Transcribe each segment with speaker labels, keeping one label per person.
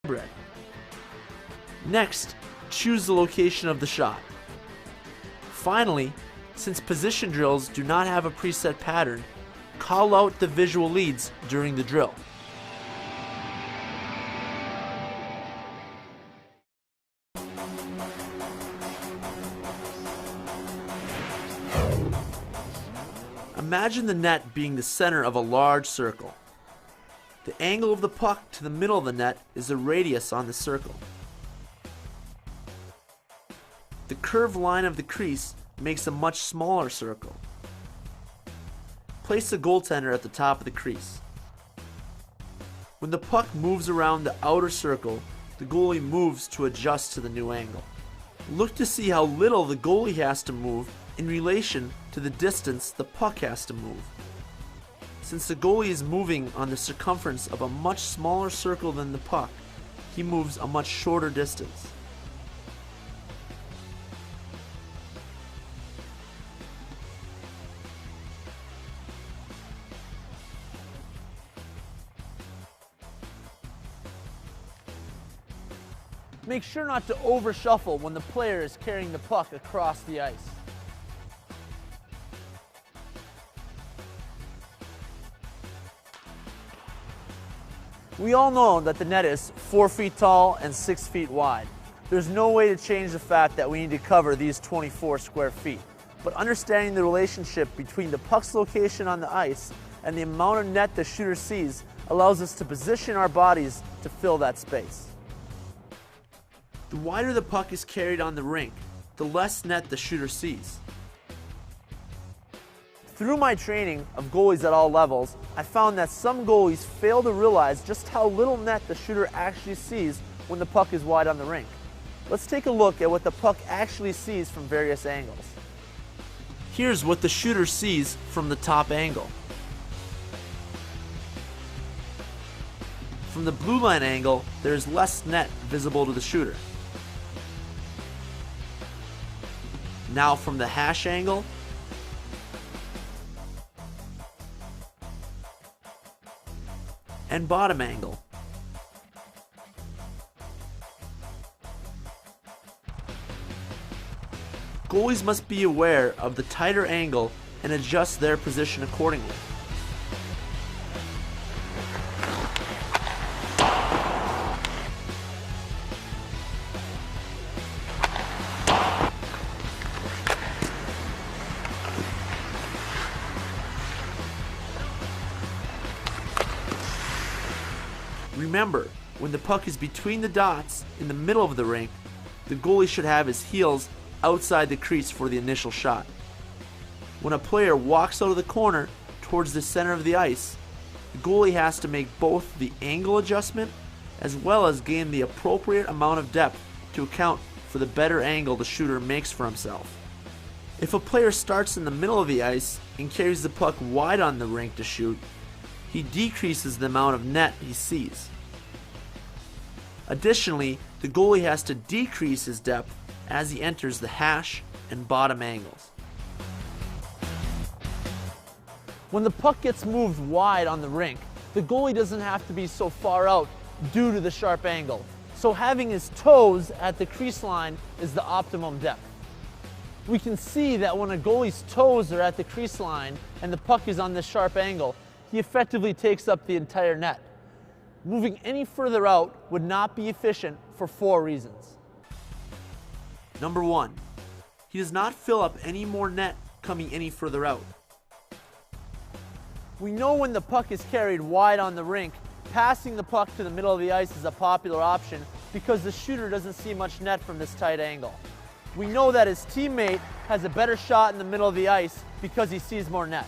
Speaker 1: bread. Next, choose the location of the shot. Finally, since position drills do not have a preset pattern, call out the visual leads during the drill. Imagine the net being the center of a large circle. The angle of the puck to the middle of the net is the radius on the circle. The curved line of the crease makes a much smaller circle. Place the goaltender at the top of the crease. When the puck moves around the outer circle, the goalie moves to adjust to the new angle. Look to see how little the goalie has to move in relation to the distance the puck has to move. Since the goalie is moving on the circumference of a much smaller circle than the puck, he moves a much shorter distance.
Speaker 2: Make sure not to over-shuffle when the player is carrying the puck across the ice. We all know that the net is 4 feet tall and 6 feet wide. There's no way to change the fact that we need to cover these 24 square feet. But understanding the relationship between the puck's location on the ice and the amount of net the shooter sees allows us to position our bodies to fill that space.
Speaker 1: The wider the puck is carried on the rink, the less net the shooter sees.
Speaker 2: Through my training of goalies at all levels, I found that some goalies fail to realize just how little net the shooter actually sees when the puck is wide on the rink. Let's take a look at what the puck actually sees from various angles.
Speaker 1: Here's what the shooter sees from the top angle. From the blue line angle, there is less net visible to the shooter. Now from the hash angle, and bottom angle. Goalies must be aware of the tighter angle and adjust their position accordingly. Remember, when the puck is between the dots in the middle of the rink, the goalie should have his heels outside the crease for the initial shot. When a player walks out of the corner towards the center of the ice, the goalie has to make both the angle adjustment as well as gain the appropriate amount of depth to account for the better angle the shooter makes for himself. If a player starts in the middle of the ice and carries the puck wide on the rink to shoot, he decreases the amount of net he sees. Additionally, the goalie has to decrease his depth as he enters the hash and bottom angles.
Speaker 2: When the puck gets moved wide on the rink, the goalie doesn't have to be so far out due to the sharp angle. So having his toes at the crease line is the optimum depth. We can see that when a goalie's toes are at the crease line and the puck is on this sharp angle, he effectively takes up the entire net. Moving any further out would not be efficient for 4 reasons.
Speaker 1: Number 1, he does not fill up any more net coming any further out.
Speaker 2: We know when the puck is carried wide on the rink, passing the puck to the middle of the ice is a popular option because the shooter doesn't see much net from this tight angle. We know that his teammate has a better shot in the middle of the ice because he sees more net.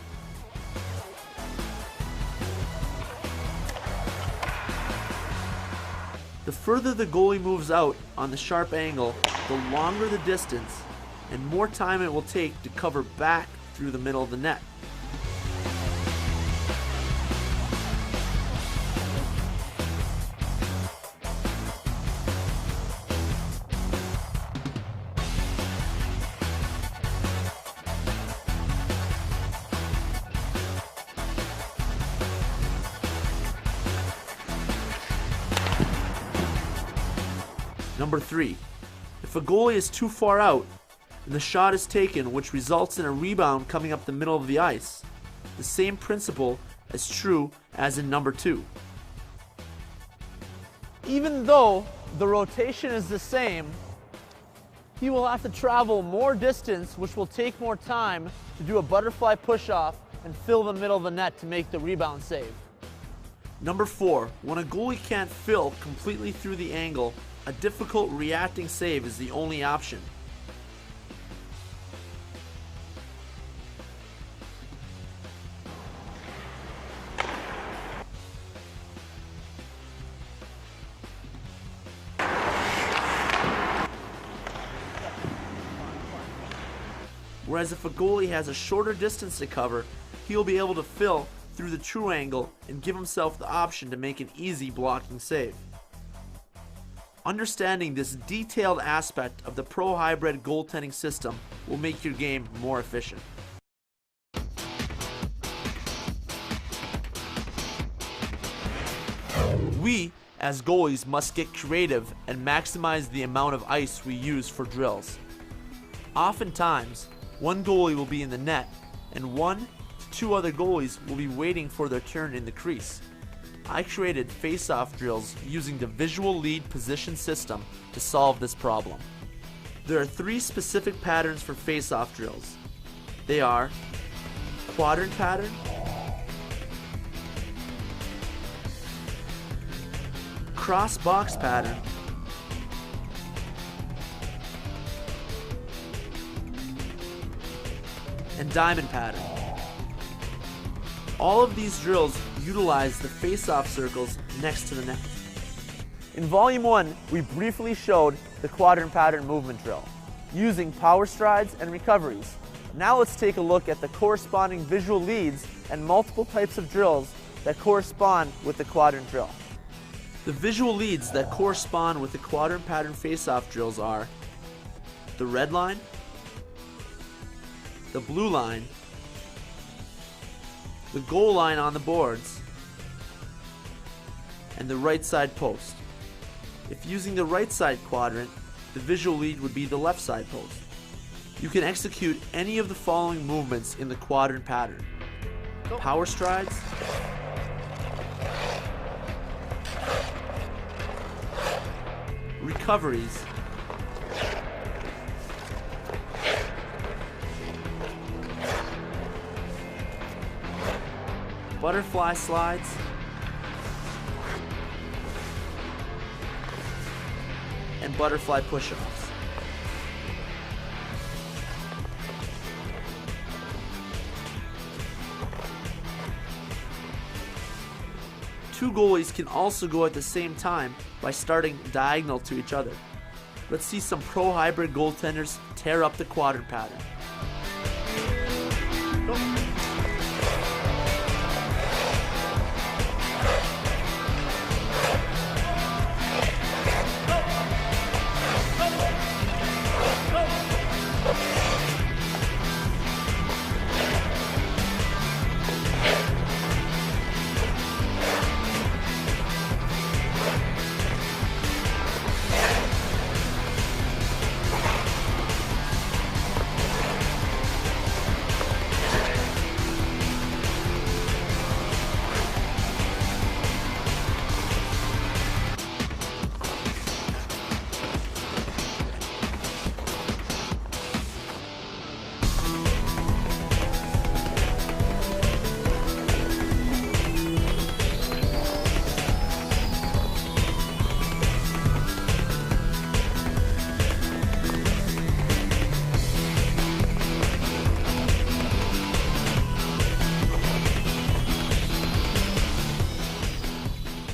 Speaker 1: The further the goalie moves out on the sharp angle, the longer the distance and more time it will take to cover back through the middle of the net. Number 3. If a goalie is too far out and the shot is taken, which results in a rebound coming up the middle of the ice, the same principle is true as in number 2.
Speaker 2: Even though the rotation is the same, he will have to travel more distance, which will take more time to do a butterfly push-off and fill the middle of the net to make the rebound save.
Speaker 1: Number 4. When a goalie can't fill completely through the angle, a difficult reacting save is the only option. Whereas if a goalie has a shorter distance to cover, he'll be able to fill through the true angle and give himself the option to make an easy blocking save. Understanding this detailed aspect of the Pro Hybrid goaltending system will make your game more efficient. We, as goalies, must get creative and maximize the amount of ice we use for drills. Oftentimes, one goalie will be in the net, and 1 to 2 other goalies will be waiting for their turn in the crease. I created face-off drills using the visual lead position system to solve this problem. There are 3 specific patterns for face-off drills. They are quadrant pattern, cross box pattern, and diamond pattern. All of these drills utilize the face-off circles next to the net.
Speaker 2: In Volume 1, we briefly showed the quadrant pattern movement drill, using power strides and recoveries. Now let's take a look at the corresponding visual leads and multiple types of drills that correspond with the quadrant drill.
Speaker 1: The visual leads that correspond with the quadrant pattern face-off drills are the red line, the blue line, the goal line on the boards, and the right side post. If using the right side quadrant, the visual lead would be the left side post. You can execute any of the following movements in the quadrant pattern: power strides, recoveries, butterfly slides, and butterfly push-offs. Two goalies can also go at the same time by starting diagonal to each other. Let's see some pro hybrid goaltenders tear up the quadrant pattern.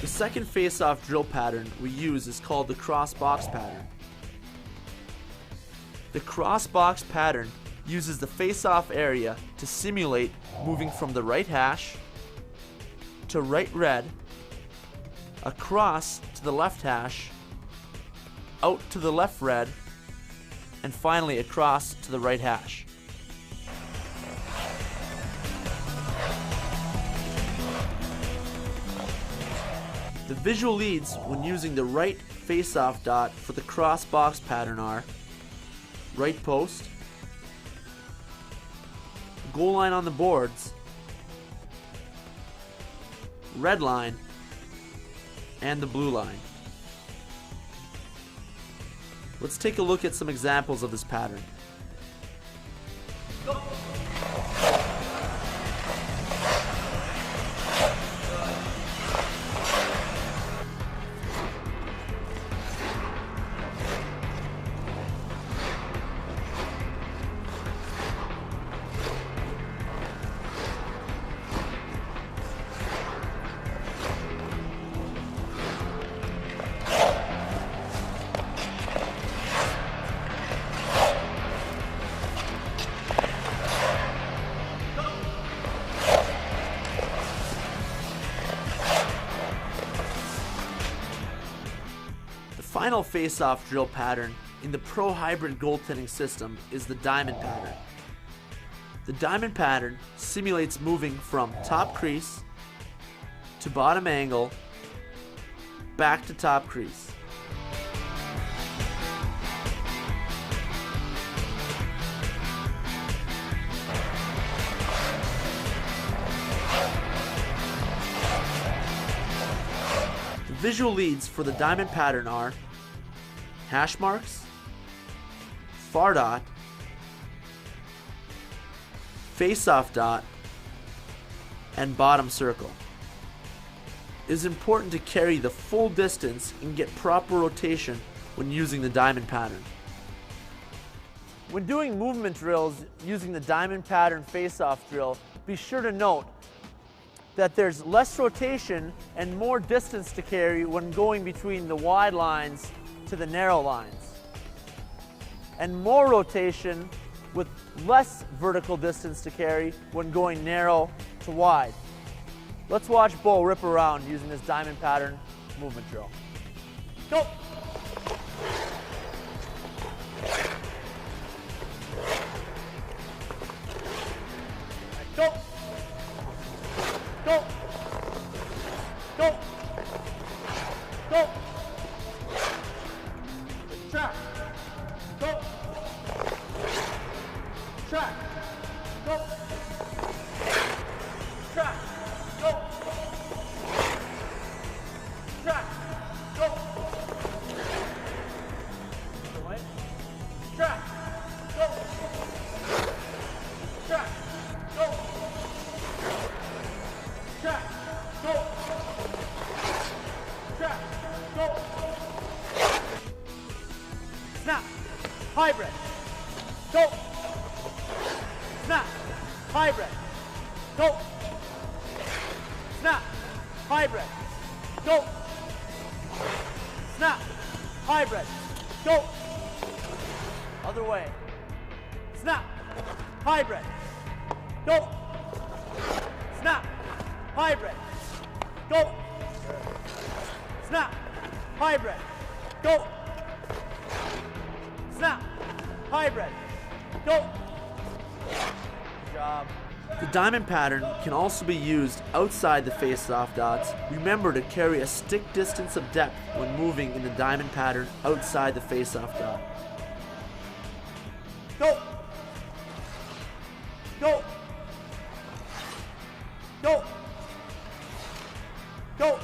Speaker 1: The second face-off drill pattern we use is called the cross box pattern. The cross box pattern uses the face-off area to simulate moving from the right hash to right red, across to the left hash, out to the left red, and finally across to the right hash. The visual leads when using the right face-off dot for the cross box pattern are right post, goal line on the boards, red line, and the blue line. Let's take a look at some examples of this pattern. The final face-off drill pattern in the pro hybrid goaltending system is the diamond pattern. The diamond pattern simulates moving from top crease to bottom angle back to top crease. The visual leads for the diamond pattern are hash marks, far dot, face-off dot, and bottom circle. It is important to carry the full distance and get proper rotation when using the diamond pattern.
Speaker 2: When doing movement drills using the diamond pattern face-off drill, be sure to note that there's less rotation and more distance to carry when going between the wide lines to the narrow lines, and more rotation with less vertical distance to carry when going narrow to wide. Let's watch Bo rip around using this diamond pattern movement drill. Go! Go! Go! Go! Go! Track! Go! Track! Go! Track! Go! Track! Go! Away. Track! Go! Track! Go! Track! Go! Track! Go! Snap! Hybrid! Go! Snap! Hybrid! Go! Snap! Hybrid! Go! Snap! Hybrid! Go! Other way. Snap! Hybrid! Go! Snap! Hybrid! Go! Snap! Hybrid! Go! Snap! Hybrid! Go! Good job.
Speaker 1: The diamond pattern can also be used outside the face-off dots. Remember to carry a stick distance of depth when moving in the diamond pattern outside the face-off dot.
Speaker 2: Go! Go! Go! Go!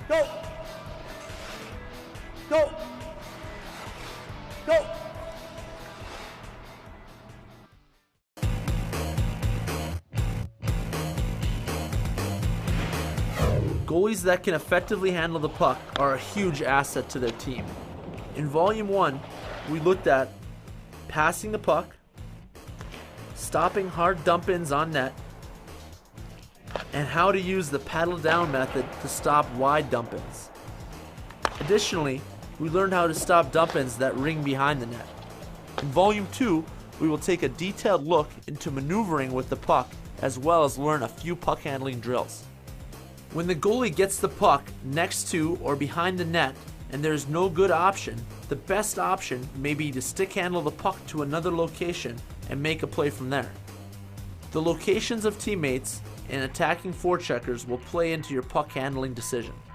Speaker 2: Go! Go! Go!
Speaker 1: Goalies that can effectively handle the puck are a huge asset to their team. In Volume 1, we looked at passing the puck, stopping hard dump-ins on net, and how to use the paddle down method to stop wide dump-ins. Additionally, we learned how to stop dump-ins that ring behind the net. In Volume 2, we will take a detailed look into maneuvering with the puck as well as learn a few puck handling drills. When the goalie gets the puck next to or behind the net and there is no good option, the best option may be to stick handle the puck to another location and make a play from there. The locations of teammates and attacking forecheckers will play into your puck handling decision.